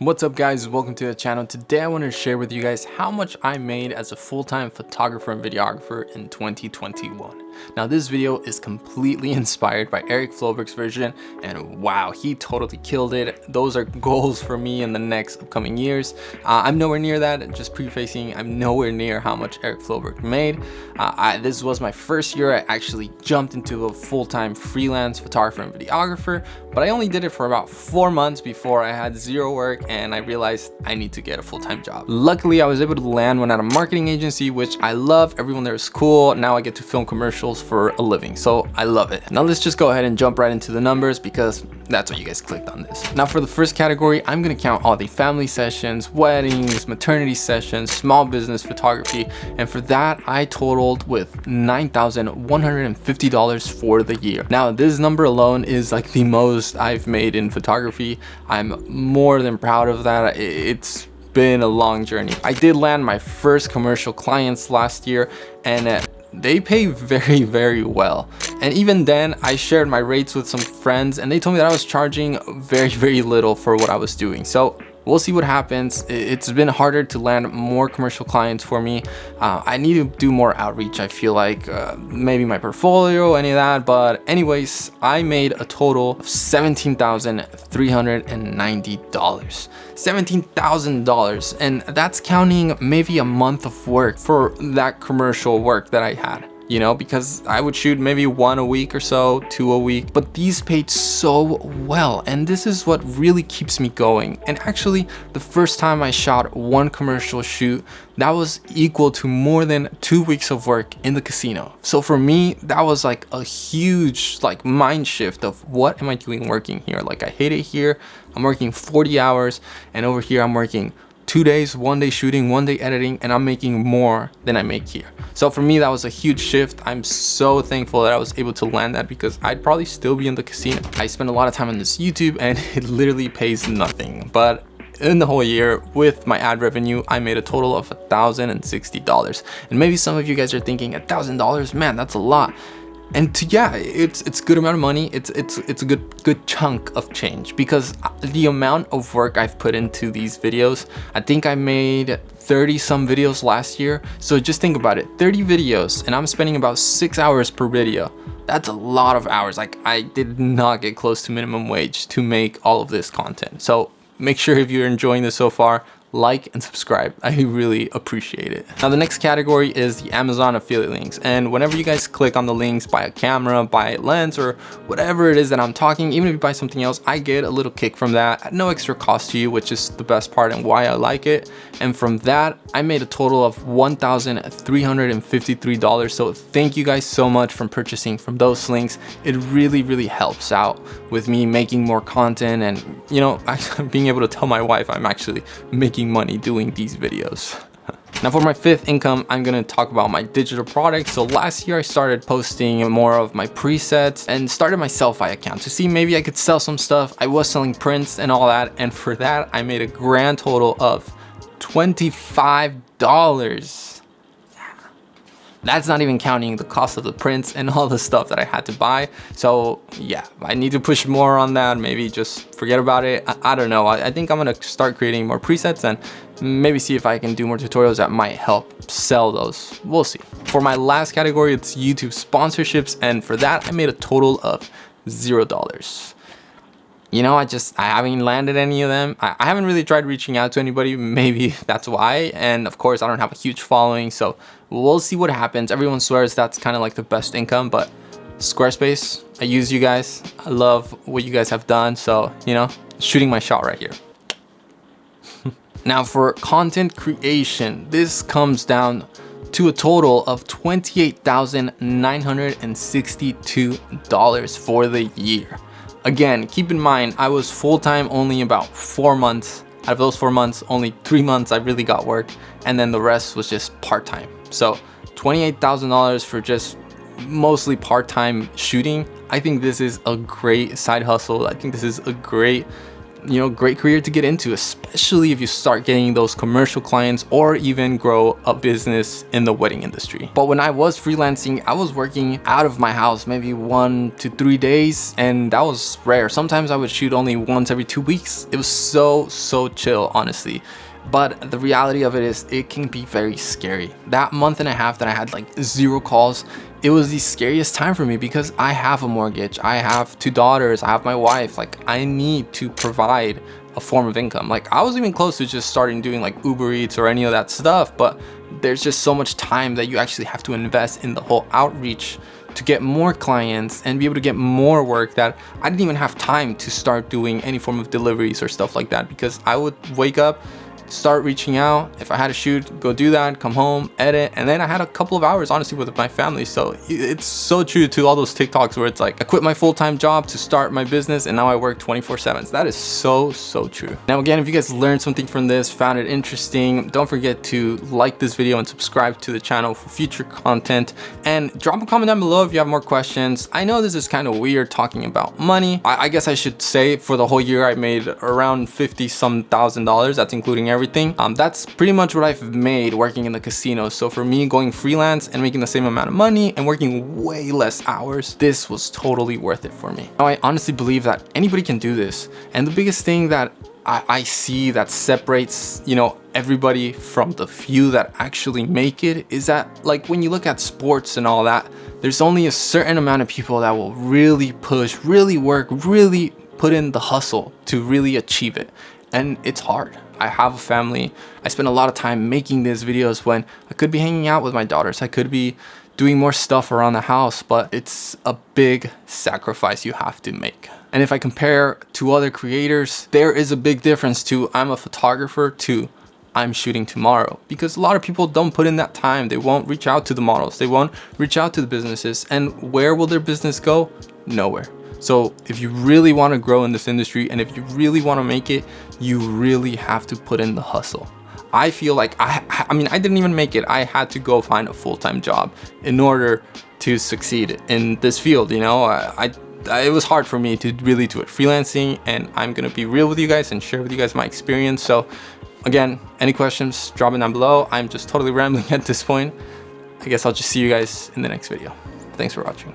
What's up guys, welcome to the channel. Today I want to share with you guys how much I made as a full-time photographer and videographer in 2021. Now this video is completely inspired by Eric Floberg's version, and wow, he totally killed it. Those are goals for me in the next upcoming years. I'm nowhere near that, just prefacing, I'm nowhere near how much Eric Floberg made. This was my first year I actually jumped into a full-time freelance photographer and videographer, but I only did it for about 4 months before I had zero work and I realized I need to get a full-time job. Luckily, I was able to land one at a marketing agency, which I love. Everyone there is cool. Now I get to film commercials for a living, so I love it. Now let's just go ahead and jump right into the numbers because that's what you guys clicked on this. Now for the first category, I'm gonna count all the family sessions, weddings, maternity sessions, small business photography, and for that I totaled with $9,150 for the year. Now this number alone is like the most I've made in photography. I'm more than proud of that. It's been a long journey. I did land my first commercial clients last year, and they pay very well. And even then, I shared my rates with some friends and they told me that I was charging very little for what I was doing. So we'll see what happens. It's been harder to land more commercial clients for me. I need to do more outreach. I feel like maybe my portfolio, any of that. But anyways, I made a total of $17,390. $17,000, and that's counting maybe a month of work for that commercial work that I had. You know, because I would shoot maybe 1 a week or so, 2 a week, but these paid so well, and this is what really keeps me going. And actually, the first time I shot one commercial shoot, that was equal to more than 2 weeks of work in the casino. So for me, that was like a huge mind shift of what am I doing working here? Like I hate it here. I'm working 40 hours, and over here I'm working 2 days, 1 day shooting, 1 day editing, and I'm making more than I make here. So for me, that was a huge shift. I'm so thankful that I was able to land that because I'd probably still be in the casino. I spend a lot of time on this YouTube and it literally pays nothing. But in the whole year with my ad revenue, I made a total of $1,060. And maybe some of you guys are thinking, $1,000, man, that's a lot. And yeah, it's a good amount of money. It's a good chunk of change because the amount of work I've put into these videos, I think I made 30 some videos last year. So just think about it, 30 videos, and I'm spending about 6 hours per video. That's a lot of hours. Like I did not get close to minimum wage to make all of this content. So make sure if you're enjoying this so far, like and subscribe. I really appreciate it. Now the next category is the Amazon affiliate links, and whenever you guys click on the links, buy a camera, buy a lens, or whatever it is that I'm talking, even if you buy something else, I get a little kick from that at no extra cost to you, which is the best part and why I like it. And from that, I made a total of $1,353. So thank you guys so much for purchasing from those links. It really helps out with me making more content, and you know, being able to tell my wife I'm actually making money doing these videos. Now for my fifth income, I'm gonna talk about my digital products. So last year I started posting more of my presets and started my Sellfy account to see maybe I could sell some stuff. I was selling prints and all that, and for that I made a grand total of $25. That's not even counting the cost of the prints and all the stuff that I had to buy. So yeah, I need to push more on that. Maybe just forget about it. I don't know. I think I'm gonna start creating more presets and maybe see if I can do more tutorials that might help sell those. We'll see. For my last category, it's YouTube sponsorships. And for that, I made a total of $0. You know, I haven't landed any of them. I haven't really tried reaching out to anybody. Maybe that's why. And of course, I don't have a huge following. So we'll see what happens. Everyone swears that's kind of like the best income, but Squarespace, I use you guys. I love what you guys have done. So, you know, shooting my shot right here. Now for content creation, this comes down to a total of $28,962 for the year. Again, keep in mind, I was full-time only about 4 months. Out of those 4 months, only 3 months I really got work, and then the rest was just part-time. So $28,000 for just mostly part-time shooting. I think this is a great side hustle. I think this is a great great career to get into, especially if you start getting those commercial clients or even grow a business in the wedding industry. But when I was freelancing, I was working out of my house maybe 1 to 3 days, and that was rare. Sometimes I would shoot only once every 2 weeks. It was so chill, honestly. But the reality of it is it can be very scary. That month and a half that I had like 0 calls, it was the scariest time for me because I have a mortgage, I have 2 daughters, I have my wife. Like, I need to provide a form of income. Like, I was even close to just starting doing like Uber Eats or any of that stuff, but there's just so much time that you actually have to invest in the whole outreach to get more clients and be able to get more work that I didn't even have time to start doing any form of deliveries or stuff like that, because I would wake up, start reaching out. If I had to shoot, go do that, come home, edit, and then I had a couple of hours honestly with my family. So it's so true to all those TikToks where it's like, I quit my full-time job to start my business and now I work 24/7. So that is so true. Now again, if you guys learned something from this, found it interesting, don't forget to like this video and subscribe to the channel for future content, and drop a comment down below if you have more questions. I know this is kind of weird talking about money. I guess I should say for the whole year I made around $50-some thousand. That's including everything. That's pretty much what I've made working in the casino. So for me, going freelance and making the same amount of money and working way less hours, this was totally worth it for me. Now, I honestly believe that anybody can do this. And the biggest thing that I see that separates, everybody from the few that actually make it is that, like, when you look at sports and all that, there's only a certain amount of people that will really push, really work, really put in the hustle to really achieve it. And it's hard. I have a family. I spend a lot of time making these videos when I could be hanging out with my daughters. I could be doing more stuff around the house, but it's a big sacrifice you have to make. And if I compare to other creators, there is a big difference to I'm a photographer to I'm shooting tomorrow, because a lot of people don't put in that time. They won't reach out to the models. They won't reach out to the businesses. And where will their business go? Nowhere. So if you really want to grow in this industry and if you really want to make it, you really have to put in the hustle. I feel like I mean, I didn't even make it. I had to go find a full-time job in order to succeed in this field. It was hard for me to really do it freelancing, and I'm going to be real with you guys and share with you guys my experience. So again, any questions, drop it down below. I'm just totally rambling at this point. I guess I'll just see you guys in the next video. Thanks for watching.